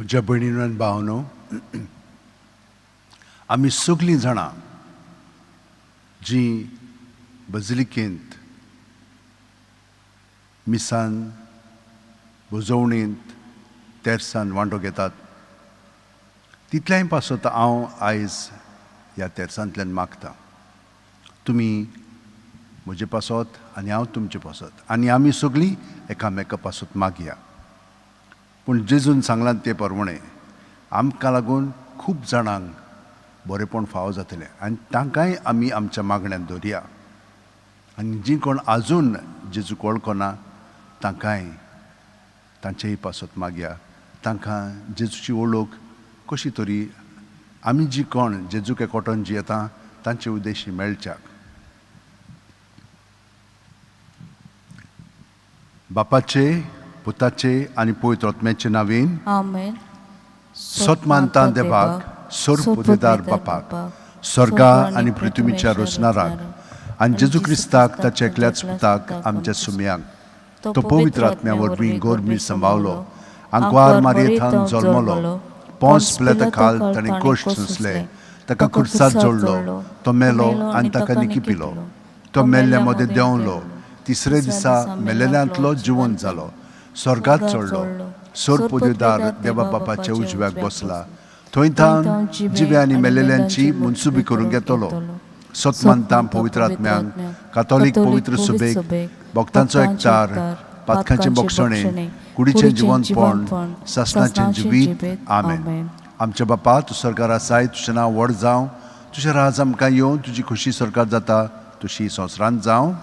म्हज्या भयणीनो आनी भावनो, आमी सगळीं जाणां जीं बजलिकेंत मिसान बुजवणेंत तेर्सान वांटो घेतात, तितल्याय पासत हांव आयज ह्या तेर्सांतल्यान मागतां, तुमी म्हजे पासत आनी हांव तुमचे पासत, आनी आमी सगळीं एकामेका पासत मागया. पूण जेजून सांगलां ते प्रमाणे आमकां लागून खूब जाणांक बरेपण फावो जातलें आनी तांकांय आमी आमच्या मागण्यांत दवरया. आनी जीं कोण आजून जेजू वळखना तांकांय तांचेय पासत मागया. तांकां जेजूची वळख कशी तरी आमी जीं कोण जेजूक एकवटोन जियेता तांचे उद्देशी मेळच्याक. बापाचे, पुताचे आनी पवित्र आत्म्याचे नांवेन आमेन. सत मानता देवाक, सोरपुदेदार बापाक, स्वर्गा आनी पृथ्वीच्या रचणाराक आनी जेजू क्रिस्ताक ताच्या एकल्याच पुताक आमच्या सुमयांक तो पवित्र आत्म्या वरवीं गोरमी सांबाळलो, आंकवार मारयेंतान जल्मलो, पोंस पिलाता खाल ताणें कश्ट सोंसले, ताका खुर्सात जोडलो, तो मेलो आनी ताका निकिपिलो, तो मेल्ल्या मदें देंवलो, तिसरे दिसा मेलेल्यांतलो जिवंत जालो, स्वर्गात चडलो, सोरपुदेदार देवा बापाच्या उजव्याक बसला, थंय तां जिव्या आनी मेलेल्यांची मुनसुबी करूंक येतलो. सत मानता पवित्र आत्म्यांक, कातोलीक पवित्र सुबेक, भक्तांचो एकचार, पातकांचें बोगसणें, कुडीचें जिवंतपण, सासणाचें जिवीत. आमेन. आमच्या बापा, तूं स्वर्गार आसाय, तुजें नांव व्हड जावं, तुजें राज आमकां येवं, तुजी खुशी स्वर्गार जाता तशी संवसारांत जावं.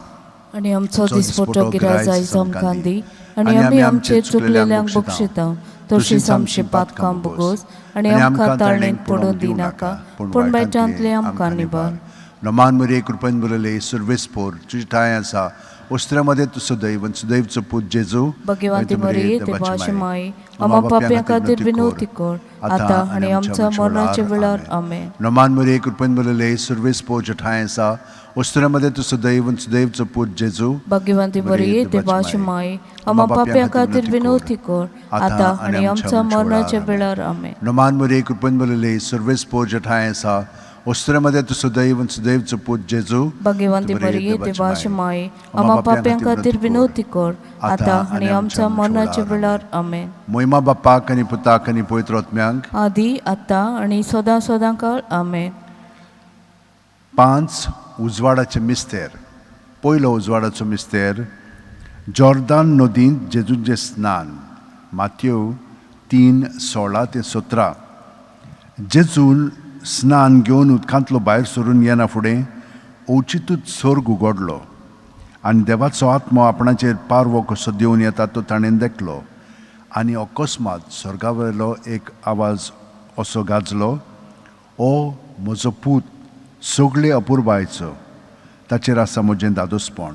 आनी आमचो दिसपट्टो गिराय आयज आमकां दी, आनी आमी आमचे चुकलेल्यांक बक्षिता, तशीच आमची पातकां बोगोस, आनी आमकां ताळणेंत पडूंक दिनाका, पूण वायटांतले आमकां निबार. नमान मरे कृपेन बरयले सुर्वेस्पोर, तुजी ठाय आसा, ओस्त्र्यामध्ये तूं सदैव आनी सुदैवचो पूत जेजू, भगवंती मरिये देवाची माय, आम्हा पाप्यां खातीर विनवती कर, आतां आनी आमच्या मरणाच्या वेळार. आमेन. नमान मरे कृपेन बरयले सुर्वेस्पोर ठाय आसा, ओस्त्र्यामध्ये तूं सदैव आनी सुदैवचो पूत जेजू, भगवंती मरिये देवाची माय, आम्हा पाप्यां खातीर विनवती कर, आतां आनी आमच्या मरणाच्या वेळार. आमेन. नमान मरे कृपेन बरयले सुर्वेस्पोर ठाय आसा, ओस्त्र्यामध्ये तूं सदैव आनी सुदैवचो पूत जेजू, भगवंती मरिये देवाची माय, आम्हा पाप्यां खातीर विनवती कर, आतां आनी आमच्या मरणाच्या वेळार. आमेन. महिमा बापाक आनी पुताक आनी पवित्र आत्म्यांक, आदी आतां आनी सदां सदां काळ. आमेन. 5 उजवाडाचें मिस्तेर. पयलो उजवाडाचो मिस्तेर, जॉर्दान नदींत जेजूचें स्नान. माथ्यू 3:16-17. जेजून स्नान घेवन उदकांतलो भायर सरून येना फुडें ओचितूच सोर्ग उगडलो आनी देवाचो आत्मो आपणाचेर पारवो कसो देवन येता तो ताणें देखलो. आनी अकस्मात स्वर्गा वयलो एक आवाज असो गाजलो, ओ म्हजो पूत सगळे अपुरबायेचो, ताचेर आसा म्हजें दादोसपण.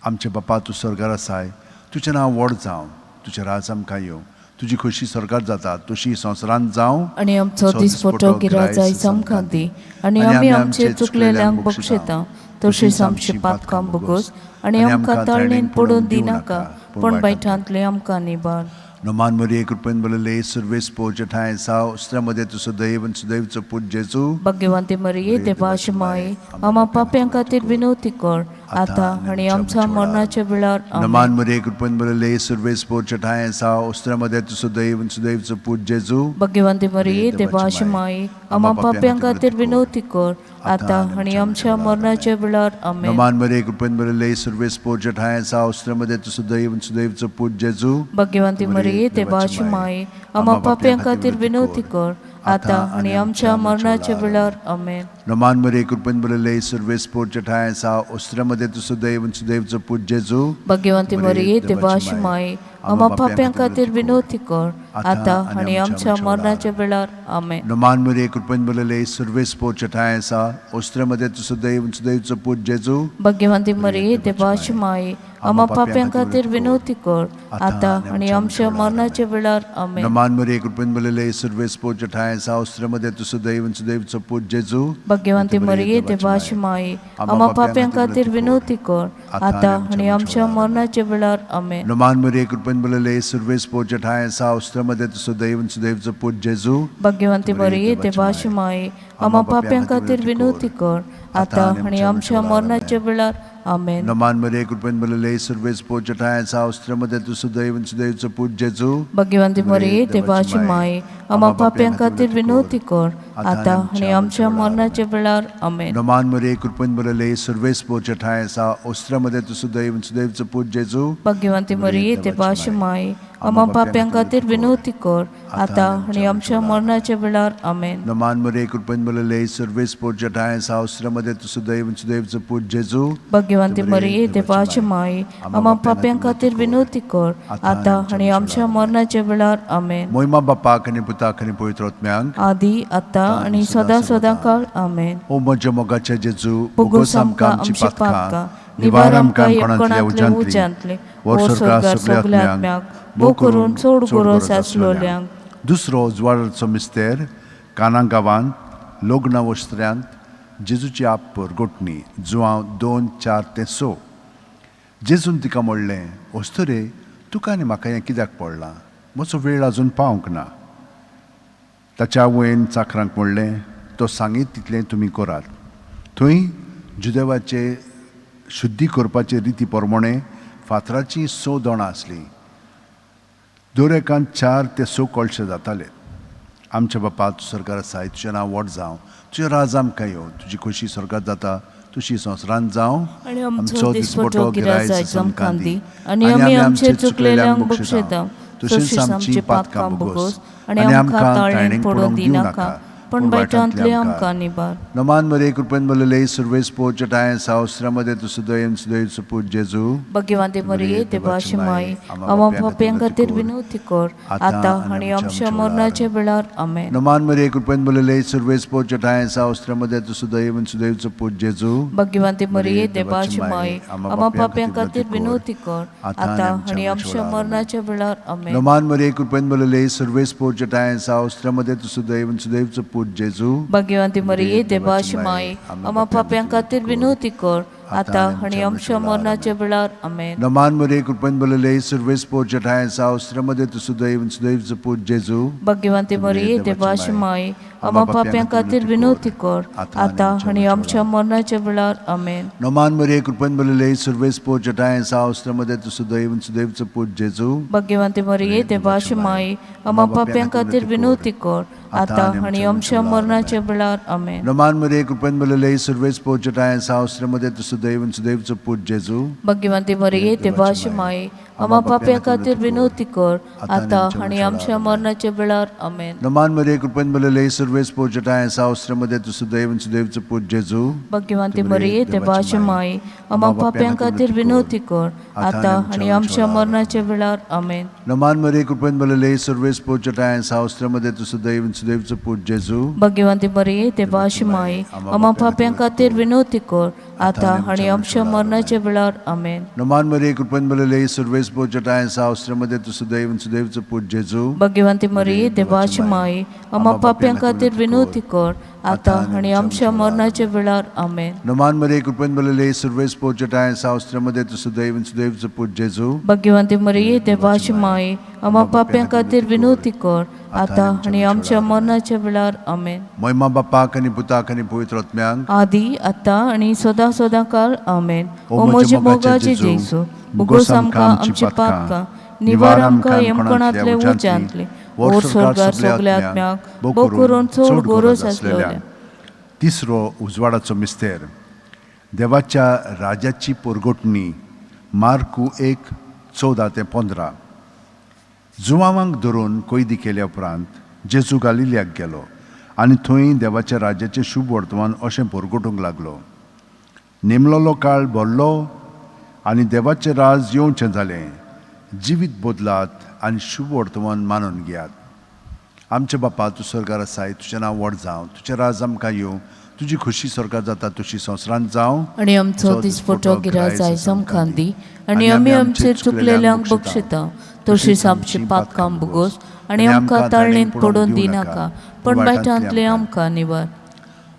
आमचे बापा, तूं स्वर्गार आसाय, तुजें नांव व्हड जावं, तुजें राज आमकां येवं, तुजी खुशी स्वर्गार जाता तशी संवसारांत जावं. आनी आमचो दिसपट्टो गिराय आयज आमकां दी, आनी आमी आमचे चुकलेल्यांक बक्षिता, तशीच आमची पातकां बोगोस, आनी आमकां ताळणेंत पडूंक दिनाका, पूण वायटांतले आमकां निबार. नमान मरिये कृपेन बरयले सुर्वेस्पोर ठाय आसा, ओस्त्र्यामध्ये तूं सदैव आनी सुदैवचो पूत जेजू, भगवंती मरिये देवाची माय, आम्हा पाप्यां खातीर विनवती कर, आतां आनी आमच्या मरणाच्या वेळार. नमान मरिये कृपेन बरयले सुर्वेस्पोर ठाय आसा, ओस्त्र्यामध्ये तूं सदैव आनी सुदैवचो पूत जेजू, भगवंती मरिये देवाची माय, आम्हा पाप्यां खातीर विनवती कर, आतां आनी आमच्या मरणाच्या वेळार. आमेन. नमान मरिये कृपेन बरयले सुर्वेस्पोर ठाय आसा, ओस्त्र्यामध्ये तूं सदैव आनी सुदैवचो पूत जेजू, भगवंती मरिये देवाची माय, आम्हा पाप्यां खातीर विनवती कर, आतां आनी आमच्या मरणाच्या वेळार. आमेन. नमान मरिये कृपेन बरयले सुर्वेस्पोर ठाय आसा, ओस्त्र्यामध्ये तूं सदैव आनी सुदैवचो पूत जेजू, भगवंती मरिये देवाची माय, आम्हा पाप्यां खातीर विनवती कर, आतां आनी आमच्या मरणाच्या वेळार. आमेन. नमान मरिये कृपेन बरयले सुर्वेस्पोर ठाय आसा, ओस्त्र्यामध्ये तूं सदैव आनी सुदैवचो पूत जेजू, भगवंती मरिये देवाची माय, आम्हा पाप्यां खातीर विनवती कर, आतां आनी आमच्या मरणाच्या वेळार. आमेन. नमान मरिये कृपेन बरयले सुर्वेस्पोर ठाय आसा, ओस्त्र्यामध्ये तूं सदैव आनी सुदैवचो पूत जेजू, भाग्यवंती मरिये देवाची माये आम्हा पाप्यां खातीर विनवती कर आता आणि आमच्या मरणाच्या वेळार आमेन. नमान मरिये कृपेन बलले सर्वेस पोचट हाय सा उस्त्रमध्ये तुझं दैवन सुदैवचं पूज जेजू भाग्यवंती मरिये देवाची माये आम्हा पाप्यां खातीर विनवती कर आता आणि आमच्या मरणाच्या वेळार आमेन. नमान मरिये कृपेन बलले सर्वेस पोचट हाय सा उस्त्रमध्ये तुझं दैवन सुदैवचं पूज जेजू भाग्यवंती मरिये देवाची माये आम्हा पाप्यां खातीर विनवती कर आता आणि आमच्या मरणाच्या वेळार आमेन. नमान मरिये कृपेन बलले सर्वेस पोचट हाय सा उस्त्रमध्ये तुझं दैवन सुदैवचं पूज जेजू भाग्यवंती मरिये देवाची माये आम्हा पाप्यां खातीर विनवती कर आता आणि आमच्या मरणाच्या वेळार आमेन. नमान मरिये कृपेन बलले सर्वेस पोचट हाय सा उस्त्रमध्ये तुझं दैवन सुदैवचं पूज जेजू भाग्यवंती मरिये देवाची माये आम्हा पाप्यां खातीर विनवती कर आता आणि आमच्या मरणाच्या वेळार आमेन. मोहिमा बापाक आनी पुताक आनी पवित्र आत्म्यांक आदी आता आणि सदा सदा काळ आमेन. ओ म्हज्या मोगाचे जेजू भोगोस आमकां आमची पातकां निवार आमकां येवकोणांतले उज्यांतले वर स्वर्गार सगल्या आत्म्याक भोग करून चोड गोरो साचलोल्यांक. दुसरो उजवाडाचो मिस्तेर काना गांवांत लग्न वस्त्र्यांत जेजूची आप्पर गोटणी जुवांव 2:4-6. जेजून तिका म्हणलें वस्तरे तुका आनी म्हाका हें कित्याक पडलां म्हजो वेळ आजून पावंक ना. ताच्या आवयन चाकरांक म्हणलें तो सांगीत तितलें तुमी करात. थंय जुदेवाचे शुद्धी करपाचे रिती प्रमाणे फातराची 6 दोणां आसलीं. दर एकान 4 ते 6 कळशे जाताले. आमच्या बापा तूं स्वर्गार आसा तुजें नांव व्हड जावं तुजें राज आमकां येवं तुजी खोशी स्वर्गात जाता तुशी संवसारांत जावं आनी आमचो दिसपटो गिराय जायचो आमकां दी आनी आमी आमचेर चुकलेल्यांक बक्षिता तशीच आमची पातकां भोगोस आनी आमकां ताळणेक पडोवन दिनाका पण वायटांतले आमकां निबार. नमान मरिये कृपेन बलले सर्वेस पोचट हाय सा उस्त्रमध्ये तुझं दैवन सुदैवचं पूज जेजू भाग्यवंती मरिये देवाची माये आम्हा पाप्यां खातीर विनवती कर आता आणि आमच्या मरणाच्या वेळार आमेन. नमान मरिये कृपेन बलले सर्वेस पोचट हाय सा उस्त्रमध्ये तुझं दैवन सुदैवचं पूज जेजू भाग्यवंती मरिये देवाची माये आम्हा पाप्यां खातीर विनवती कर आता आणि आमच्या मरणाच्या वेळार आमेन. नमान मरिये कृपेन बलले सर्वेस पोचट हाय सा उस्त्रमध्ये तुझं दैवन सुदैवचं पूज जेजू भाग्यवंती मरिये देवाची माये आम्हा पाप्यां खातीर विनवती कर आता आणि आमच्या मरणाच्या वेळार आमेन. नमान मरिये कृपेन बलले सर्वेस पोचट हाय सा उस्त्रमध्ये तुझं दैवन सुदैवचं पूज जेजू भाग्यवंती मरिये देवाची माये आम्हा पाप्यां खातीर विनवती कर आता आणि आमच्या मरणाच्या वेळार आमेन. नमान मरिये कृपेन बलले सर्वेस पोचट हाय सा उस्त्रमध्ये तुझं दैवन सुदैवचं पूज जेजू भाग्यवंती मरिये देवाची माये आम्हा पाप्यां खातीर विनवती कर आता आणि आमच्या मरणाच्या वेळार आमेन. नमान मरिये कृपेन बलले सर्वेस पोचट हाय सा उस्त्रमध्ये तुझं दैवन सुदैवचं पूज जेजू भाग्यवंती मरिये देवाची माये आम्हा पाप्यां खातीर विनवती कर आता आणि आमच्या मरणाच्या वेळार आमेन. नमान मरिये कृपेन बलले सर्वेस पोचट हाय सा उस्त्रमध्ये तुझं दैवन सुदैवचं पूज जेजू भाग्यवंती मरिये देवाची माये आम्हा पाप्यां खातीर विनवती कर आता आणि आमच्या मरणाच्या वेळार आमेन. नमान मरिये कृपेन बलले सर्वेस पोचट हाय सा उस्त्रमध्ये तुझं दैवन सुदैवचं पूज जेजू भाग्यवंती मरिये देवाची माये आम्हा पाप्यां खातीर विनवती कर आता आणि आमच्या मरणाच्या वेळार आमेन. नमान मरिये कृपेन बलले सर्वेस पोचट हाय सा उस्त्रमध्ये तुझं दैवन सुदैवचं पूज जेजू भाग्यवंती मरिये देवाची माये आम्हा पाप्यां खातीर विनवती कर आता आणि आमच्या मरणाच्या वेळार आमेन. नमान मरिये कृपेन बलले सर्वेस पोचट हाय सा उस्त्रमध्ये तुझं दैवन सुदैवचं पूज जेजू भाग्यवंती मरिये देवाची माये आम्हा पाप्यां खातीर विनवती कर आता आणि आमच्या मरणाच्या वेळार आमेन. महिमा बापाक आनी पुताक आनी पवित्र आत्म्यांक आदी आता आणि सदा सदा काळ आमेन. ओ म्हजे मोगाचे जेजू भोगोस आमकां आमची पातकां निवार आमकां येमकोणांतले उज्यांतले वर स्वर्गार सगल्या आत्म्याक भोग करून चोड गोरज आसलेल्या. तिसरो उजवाडाचो मिस्तेर देवाच्या राजाची पोरगोटणी मार्कू 1:14-15. जुवावांक धरून कैदी केल्या उपरांत जेजू गालिल्याक गेलो आनी थंय देवाच्या राजाचें शुभ वर्तमान अशें पोरगोटूंक लागलो. नेमलोलो काळ भरलो आनी देवाचें राज येवचें जालें. जिवीत बदलात आनी शुभ वर्तमान मानून घेयात. आमचे बापा तूं स्वर्गार आसाय तुजें नांव व्हड जावं तुजें राज आमकां येवं तुजी खोशी स्वर्गात जाता तशी संवसारांत जावं आनी आमचो दिसपटो गिराय जायचो आमकां दी आनी आमी आमचेर चुकलेल्यांक बक्षिता तशीच आमची पातकां भोगोस आनी आमकां ताळणेंत पडोवन दिनाका पण वायटांतले आमकां निवार.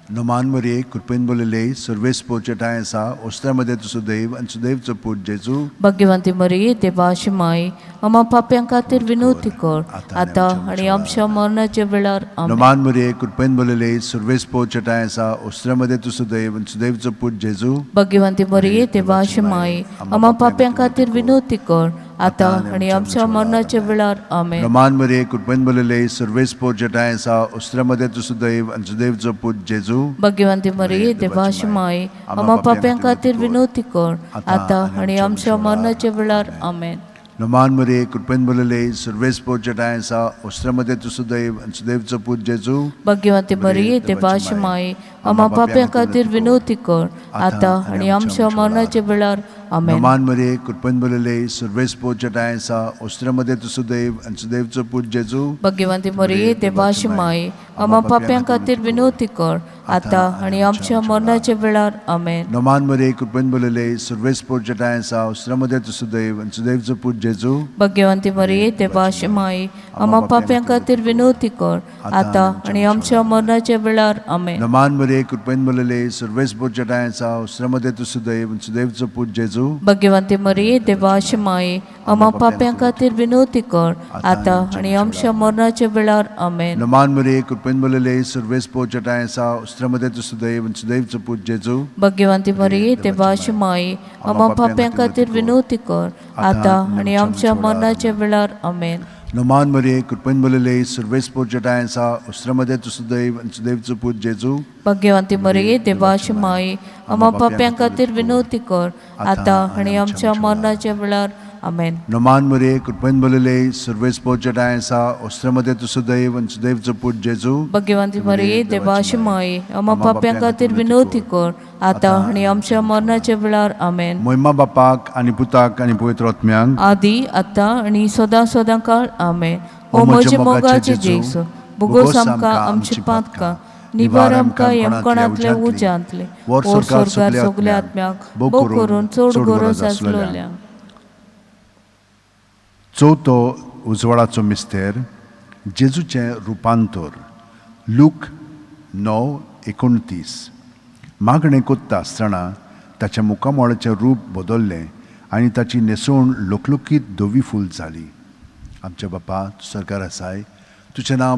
नोमान मरिये कृपेन बोलेले सर्वेस पोचटाय आसा ओस्त्रामध्ये तूं सुदैव आनी सुदैवचो पूत जेजू भाग्यवंती मरिये देवाची माय आम्हा पाप्यां खातीर विनवती कर आता आणि आमच्या मरणाच्या वेळार आमेन. नोमान मरिये कृपेन बोलेले सर्वेस पोचटाय आसा ओस्त्रामध्ये तूं सुदैव आनी सुदैवचो पूत जेजू भाग्यवंती मरिये देवाची माय आम्हा पाप्यां खातीर विनवती कर आता आणि आमच्या मरणाच्या वेळार आमेन. नोमान मरिये कृपेन बोलेले सर्वेस पोचटाय आसा ओस्त्रामध्ये तूं सुदैव आनी सुदैवचो पूत जेजू भाग्यवंती मरिये देवाची माय आम्हा पाप्यां खातीर विनवती कर आता आणि आमच्या मरणाच्या वेळार आमेन. नोमान मरिये कृपेन बोलेले सर्वेस पोचटाय आसा ओस्त्रामध्ये तूं सुदैव आनी सुदैवचो पूत जेजू भाग्यवंती मरिये देवाची माय आम्हा पाप्यां खातीर विनवती कर आता आणि आमच्या मरणाच्या वेळार आमेन. नोमान मरिये कृपेन बोलेले सर्वेस पोचटाय आसा ओस्त्रामध्ये तूं सुदैव आनी सुदैवचो पूत जेजू भाग्यवंती मरिये देवाची माय आम्हा पाप्यां खातीर विनवती कर आता आणि आमच्या मरणाच्या वेळार आमेन. नोमान मरिये कृपेन बोलेले सर्वेस पोचटाय आसा ओस्त्रामध्ये तूं सुदैव आनी सुदैवचो पूत जेजू भाग्यवंती मरिये देवाची माय आम्हा पाप्यां खातीर विनवती कर आता आणि आमच्या मरणाच्या वेळार आमेन. नोमान मरिये कृपेन बोलेले सर्वेस पोचटाय आसा ओस्त्रामध्ये तूं सुदैव आनी सुदैवचो पूत जेजू भाग्यवंती मरिये देवाची माय आम्हा पाप्यां खातीर विनवती कर आता आणि आमच्या मरणाच्या वेळार आमेन. नोमान मरिये कृपेन बोलेले सर्वेस पोचटाय आसा ओस्त्रामध्ये तूं सुदैव आनी सुदैवचो पूत जेजू भाग्यवंती मरिये देवाची माय आम्हा पाप्यां खातीर विनवती कर आता आणि आमच्या मरणाच्या वेळार आमेन. नोमान मरिये कृपेन बोलेले सर्वेस पोचटाय आसा ओस्त्रामध्ये तूं सुदैव आनी सुदैवचो पूत जेजू भाग्यवंती मरिये देवाची माय आम्हा पाप्यां खातीर विनवती कर आता आणि आमच्या मरणाच्या वेळार आमेन. नोमान मरिये कृपेन बोलेले सर्वेस पोचटाय आसा ओस्त्रामध्ये तूं सुदैव आनी सुदैवचो पूत जेजू भाग्यवंती मरिये देवाची माय आम्हा पाप्यां खातीर विनवती कर आता आणि आमच्या मरणाच्या वेळार आमेन. मोहिमा बापाक आनी पुताक आनी पवित्र आत्म्यांक आदी आता आणि सदां काळ आमेन. ओ म्हजे मोगाचे जेजू भुगोस आमकां आमची पातकां निबार आमकां यमकणांतले उज्यांतले वर स्वर्गार सगल्या आत्म्याक भोव करून चड गरज आसलोल्या. चवथो उजवाडाचो मिस्तेर जेजूचें रुपांतर लूक 9:29 मागणें कोत्ता आसतना ताच्या मुखामोळाचें रूप बदल्लें आनी ताची न्हेसवण लोकलोकीत धवी फूल जाली. आमच्या बापा तूं स्वर्गार आसाय, तुजें नांव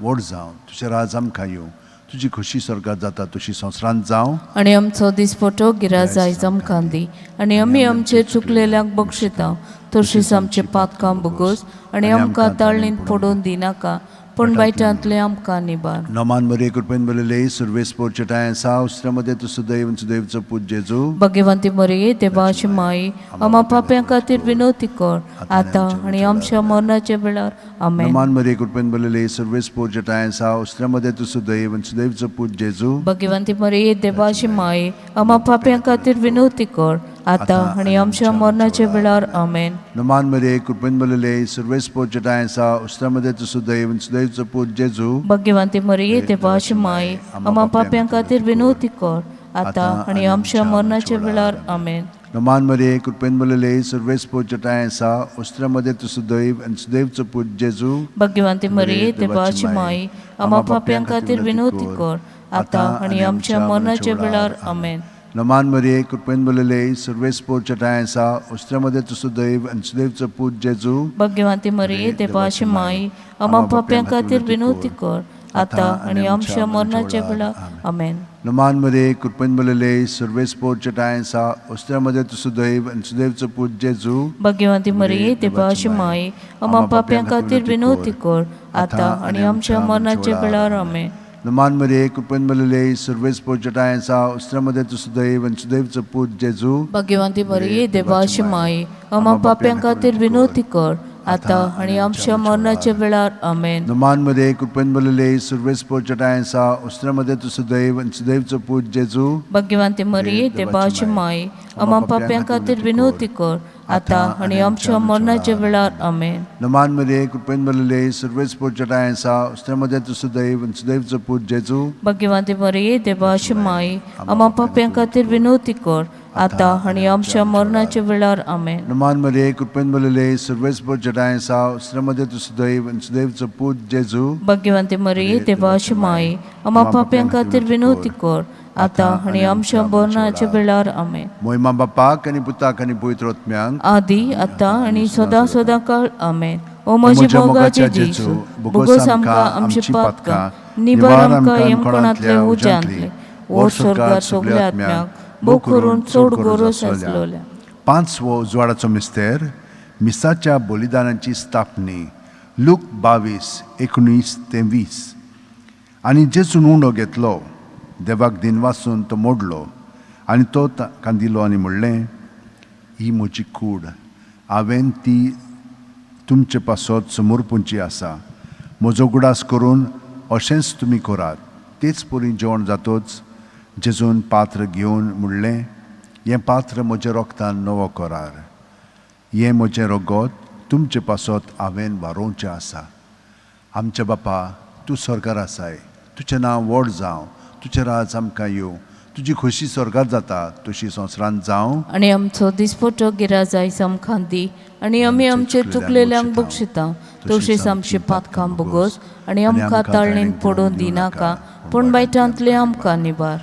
व्हड जावं, तुजें राज आमकां येवं, तुजी खोशी स्वर्गात जाता तशी संवसारांत जावं. आणि आमचो दिसपटो गिराज आयज आमकां दी आनी आमी आमचे चुकलेल्यांक बक्षिता तशीच आमचे पातकां भोगोस आनी आमकां ताळणींत पडोवन दिनाका पूण वायटांतले आमकां निबार. नोमान मरिये कृपेन बोलेले सर्वेस पोचटाय आसा ओस्त्रामध्ये तूं सुदैव आनी सुदैवचो पूत जेजू भाग्यवंती मरिये देवाची माय आम्हा पाप्यां खातीर विनवती कर आता आणि आमच्या मरणाच्या वेळार आमेन. नोमान मरिये कृपेन बोलेले सर्वेस पोचटाय आसा ओस्त्रामध्ये तूं सुदैव आनी सुदैवचो पूत जेजू भाग्यवंती मरिये देवाची माय आम्हा पाप्यां खातीर विनवती कर आता आणि आमच्या मरणाच्या वेळार आमेन. नोमान मरिये कृपेन बोलेले सर्वेस पोचटाय आसा ओस्त्रामध्ये तूं सुदैव आनी सुदैवचो पूत जेजू भाग्यवंती मरिये देवाची माय आम्हा पाप्यां खातीर विनवती कर आता आणि आमच्या मरणाच्या वेळार आमेन. नोमान मरिये कृपेन बोलेले सर्वेस पोचटाय आसा ओस्त्रामध्ये तूं सुदैव आनी सुदैवचो पूत जेजू भाग्यवंती मरिये देवाची माय आम्हा पाप्यां खातीर विनवती कर आता आणि आमच्या मरणाच्या वेळार आमेन. नोमान मरिये कृपेन बोलेले सर्वेस पोचटाय आसा ओस्त्रामध्ये तूं सुदैव आनी सुदैवचो पूत जेजू भाग्यवंती मरिये देवाची माय आम्हा पाप्यां खातीर विनवती कर आता आणि आमच्या मरणाच्या वेळार आमेन. नोमान मरिये कृपेन बोलेले सर्वेस पोचटाय आसा ओस्त्रामध्ये तूं सुदैव आनी सुदैवचो पूत जेजू भाग्यवंती मरिये देवाची माय आम्हा पाप्यां खातीर विनवती कर आता आणि आमच्या मरणाच्या वेळार आमेन. नोमान मरिये कृपेन बोलेले सर्वेस पोचटाय आसा ओस्त्रामध्ये तूं सुदैव आनी सुदैवचो पूत जेजू भाग्यवंती मरिये देवाची माय आम्हा पाप्यां खातीर विनवती कर आता आणि आमच्या मरणाच्या वेळार आमेन. नोमान मरिये कृपेन बोलेले सर्वेस पोचटाय आसा ओस्त्रामध्ये तूं सुदैव आनी सुदैवचो पूत जेजू भाग्यवंती मरिये देवाची माय आम्हा पाप्यां खातीर विनवती कर आता आणि आमच्या मरणाच्या वेळार आमेन. नमान मरे कृपेन भरलेले सर्वेच पोचटाय आसा उस्त्यामध्ये तू सुदैव आणि सुदैवचो पूत जेजू भाग्यवंती मरिये देवाची माई आम्हा पाप्यां खातीर विनवती कर आता आणि आमच्या मरणाच्या वेळार आमेन. नमान मरे कृपेन भरलेले सर्वेच पोचटाय आसा उस्त्यामध्ये तू सुदैव आणि सुदैवचो पूत जेजू भाग्यवंती मरिये देवाची माई आम्हा पाप्यां खातीर विनवती कर आता आणि आमच्या मरणाच्या वेळार आमेन. मोहिमा बापाक आणि पुताक आणि पवित्र आत्म्यांक आदी आता आणि सदा सदा काळ आमेन. ओ म्हजे मोगाचे जेजू बोगोस आमकां आमची पातकां निबार आमकां येमकोणांतले उज्यांतले ओ स्वर्गार सगल्या आत्म्यांक बो करून चड गोरस आसलोल्या. पांचवो उजवाडाचो मिस्तेर मिसाच्या बलिदानाची स्थापनी लूक 22:19-20. आनी जेजून उंडो घेतलो देवाक दिनवासून तो मोडलो आनी तो कांदिलो आनी म्हणलें ही म्हजी कूड हांवें ती तुमचे पासत समोर पोंची आसा म्हजो गुडास करून अशेंच तुमी करात. तेच परी जेवण जातोच जेजून पात्र घेवन म्हणलें हें पात्र म्हज्या रोगतान नवो करार. हें म्हजें रगत तुमचे पासत हांवें वारोवचें आसा. आमच्या बापा तूं स्वर्गार आसाय तुजें नांव व्हड जावं तुजें राज आमकां येवं तुजी खोशी स्वर्गार जाता तशी संवसारांत जावं. आनी आमचो दिसपटो गिराज आयज आमकां दी आनी आमी आमचे चुकलेल्यांक बक्षिता तशीच आमची पातकां बोगोस आनी आमकां ताळणेन पडोवन दिनाका पूण वायटांतले आमकां निबार.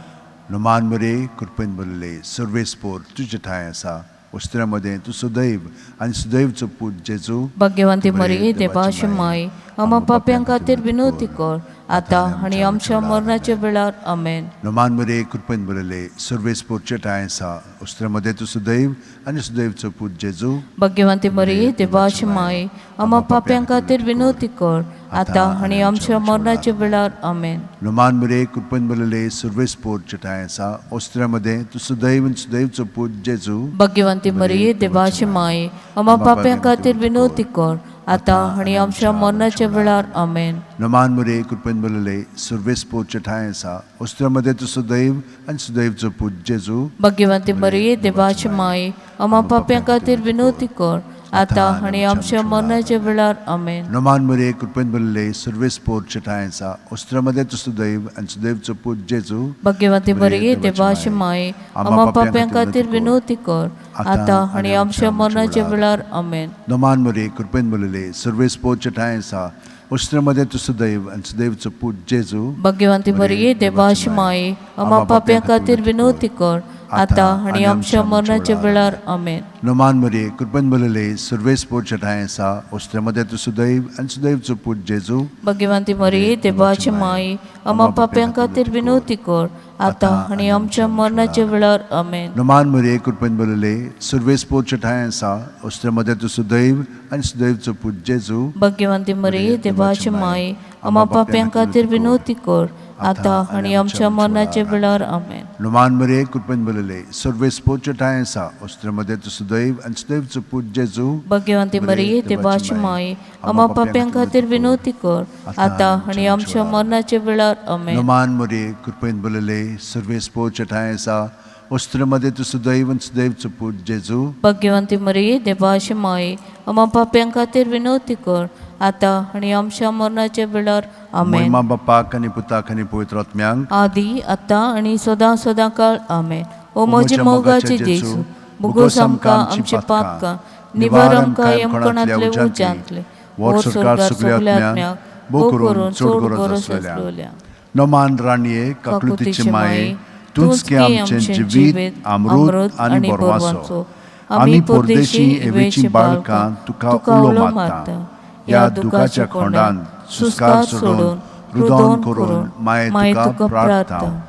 नमान मरे कृपेन भरलेले सर्वेस्पोर तुजे ठांय आसा उस्त्र्यामध्ये तूं सुदैव आनी सुदैवचो पूत जेजू. भाग्यवंती मरिये देवाची माई आम्हा पाप्यां खातीर विनवती कर आता आणि आमच्या मरणाच्या वेळार आमेन. नमान मरे कृपेन भरलेले सर्वेस्पोरचे ठांय आसा उस्त्र्यामध्ये तूं सुदैव आनी सुदैवचो पूत जेजू. भाग्यवंती मरिये देवाची माई आम्हा पाप्यां खातीर विनवती कर आता आणि आमच्या मरणाच्या वेळार आमेन. नमान मरे कृपेन भरलेले सर्वेस्पोरचे ठांय आसा उस्त्र्यामध्ये तूं सुदैव आनी सुदैवचो पूत जेजू. भाग्यवंती मरिये देवाची माई आम्हा पाप्यां खातीर विनवती कर आता आणि आमच्या मरणाच्या वेळार आमेन. नमान मरे कृपेन भरलेले सर्वेस्पोरचे ठांय आसा उस्त्र्यामध्ये तूं सुदैव आनी सुदैवचो पूत जेजू. भाग्यवंती मरिये देवाची माई आम्हा पाप्यां खातीर विनवती कर आता आणि आमच्या मरणाच्या वेळार आमेन. नमान मरे कृपेन भरलेले सर्वेस्पोरचे ठांय आसा उस्त्र्यामध्ये तूं सुदैव आनी सुदैवचो पूत जेजू. भाग्यवंती मरिये देवाची माई आम्हा पाप्यां खातीर विनवती कर आता आणि आमच्या मरणाच्या वेळार आमेन. नमान मरे कृपेन भरलेले सर्वेस्पोरचे ठांय आसा उस्त्र्यामध्ये तूं सुदैव आनी सुदैवचो पूत जेजू. भाग्यवंती मरिये देवाची माई आम्हा पाप्यां खातीर विनवती कर आता आणि आमच्या मरणाच्या वेळार आमेन. नमान मरे कृपेन भरलेले सर्वेस्पोरचे ठांय आसा उस्त्र्यामध्ये तूं सुदैव आनी सुदैवचो पूत जेजू. भाग्यवंती मरिये देवाची माई आम्हा पाप्यां खातीर विनवती कर आता आणि आमच्या मरणाच्या वेळार आमेन. नमान मरे कृपेन भरलेले सर्वेस्पोरचे ठांय आसा उस्त्र्यामध्ये तूं सुदैव आनी सुदैवचो पूत जेजू. भाग्यवंती मरिये देवाची माई आम्हा पाप्यां खातीर विनवती कर आता आणि आमच्या मरणाच्या वेळार आमेन. नमान मरे कृपेन भरलेले सर्वेस्पोरचे ठांय आसा उस्त्र्यामध्ये तूं सुदैव आनी सुदैवचो पूत जेजू. भाग्यवंती मरिये देवाची माई आम्हा पाप्यां खातीर विनवती कर आता आणि आमच्या मरणाच्या वेळार आमेन. नमान मरे कृपेन भरलेले सर्वेस्पोरचे ठांय आसा उस्त्र्यामध्ये तूं सुदैव आनी सुदैवचो पूत जेजू. भाग्यवंती मरिये देवाची माई आम्हा पाप्यां खातीर विनवती कर आता आणि आमच्या मरणाच्या वेळार आमेन. महिमा बापाक आनी पुताक आनी पवित्र आत्म्यांक आदी आता आणि सदा सदा काळ आमेन. ओ म्हजे मोगाचे जेजू बुगोस आमकां आमची पातकां निबार आमकां येमकोणांतले उज्यांतले ओ स्वर्गार सगल्या आत्म्यांक बो करून चड गोरस आसलोल्या. नमान राणये काकुळतीची माये तूंच के आमचें जिवीत अमृत आनी बोरवासो. आमी परदेशी एवेची बाळकां तुका उलो मारता. या दुखाच्या खोंडांत सुस्कार सोडून रुदोन करून माये तुका प्रार्थना.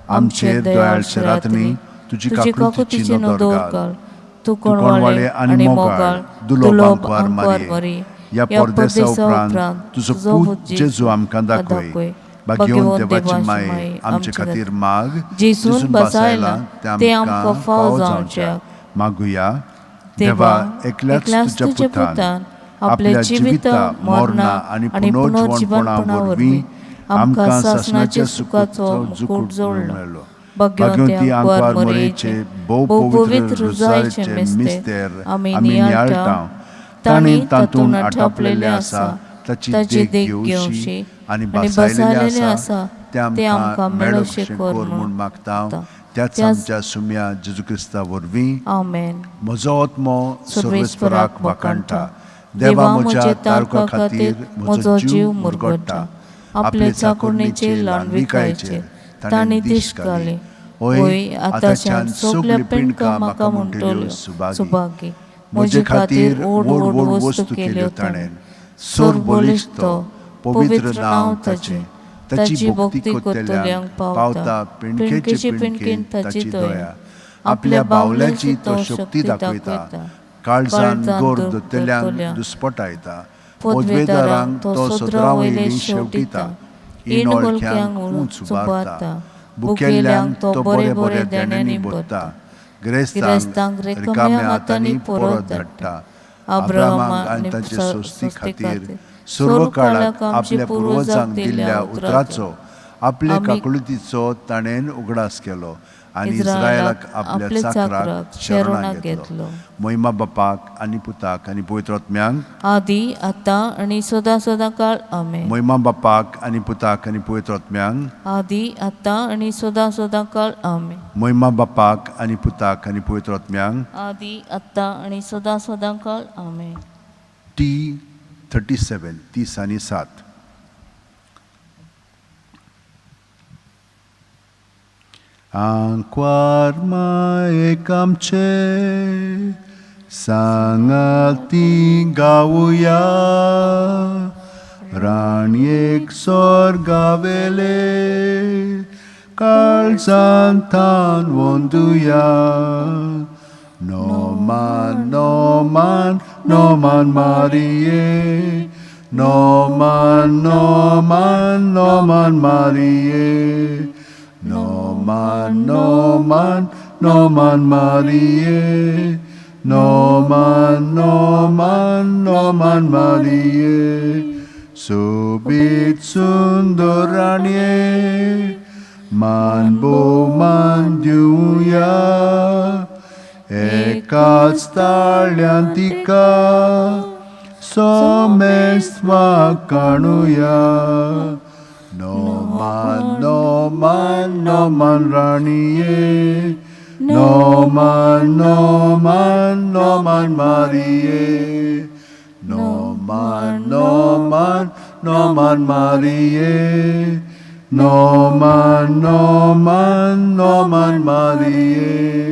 आमचेर दयाळशे रातनी तुजी काकुळतीची नदर घाल. तूं कोणवाळे आनी मोगाळ दुलोबांक वार मारये. या परदेसा उपरांत तुजो पूत जेजू आमकां दाखय. भाग्यवंत देवाची माये आमचे खातीर माग जेजून बसायला ते आमकां फाव जावचे. मागुया देवा एकल्याच तुज्या पुतान आपल्या जिविता मरणा आनी पुनर्जीवनपणा वरवीं आमकां सासणाच्या सुखाचो मुकुट जोडलो. Bagyonti angkwar moreche, bo pavitra ruzareche mister, आम्ही नियाळटाव. ताणें तातून आटापलेले आसा, ताची देख घेवशी आनी बसायलेले आसा, ते आमकां मेळोकशें कोर म्हूण मागता. त्याच आमच्या सुम्या जेजू क्रिस्ता वरवीं आमेन. म्हजो आत्मो सर्वेस्पराक वाखाणटा. देवा म्हज्या तारका खातीर म्हजो जीव मुरगडटा. आपले चाकुरणेचे ल्हानविकायेचेर ताणें दिश घाले. ओय आतांच्यान सगल्या पिणकां म्हाका म्हणटल्यो सुभागी. म्हजे खातीर व्हड व्हड वस्तू केल्यो ताणें. सोर बलिश्ट तो, पवित्र नांव ताचें. ताची भक्ती करतल्यांक पावता पिणकेचे पिणकेन ताची दया. आपल्या बावल्याची तो शक्ती दाखयता. काळजान गोर दोतल्यांक दुस्पटायता. पदवेदारांक तो सतरावयले शेवटिता. इनवळख्यांक उंच उबारता. भुकेल्यांक तो बरे बरे देण्यांनी भरता. गिरेस्तांक रिकाम्या हातांनी परत धाडटा. अब्राहमाक आनी ताचे सोस्ती खातीर सर्व काळाक आपल्या पुर्वजांक दिल्ल्या उतराचो आपले काकुळतीचो ताणें उगडास केलो आनी इस्रायलाक आपल्या चाकराक शरणाक घेतलो. महिमा बापाक आनी पुताक आनी पवित्र आत्म्यांक आदी आतां आनी सदां सदां काळ आमेन. महिमा बापाक आनी पुताक आनी पवित्र आत्म्यांक आदी आतां आनी सदां सदां काळ आमेन. महिमा बापाक आनी पुताक आनी पवित्र आत्म्यांक आदी आतां आनी सदां सदां काळ आमेन. T37 30 आणि 7. आंकवार मायेक आमचे सांगाती गावुया. राणयेक स्वर्गावेले काळजान than वंदुया. No man, no man, no man Marie. No man, no man, no man Marie. No man, no man, no man Marie. No man, no man, no man Marie. Subit sunduranye, man bo man diuya. एकाच ताळ्यान तिका सोमेस्वा काणुया. No मान, no मान, no मान राणीये. No मान, no मान, no मान मारिये. No मान, no मान, नो मान मारिये. नो मान, नो मान, नो मान मारिये.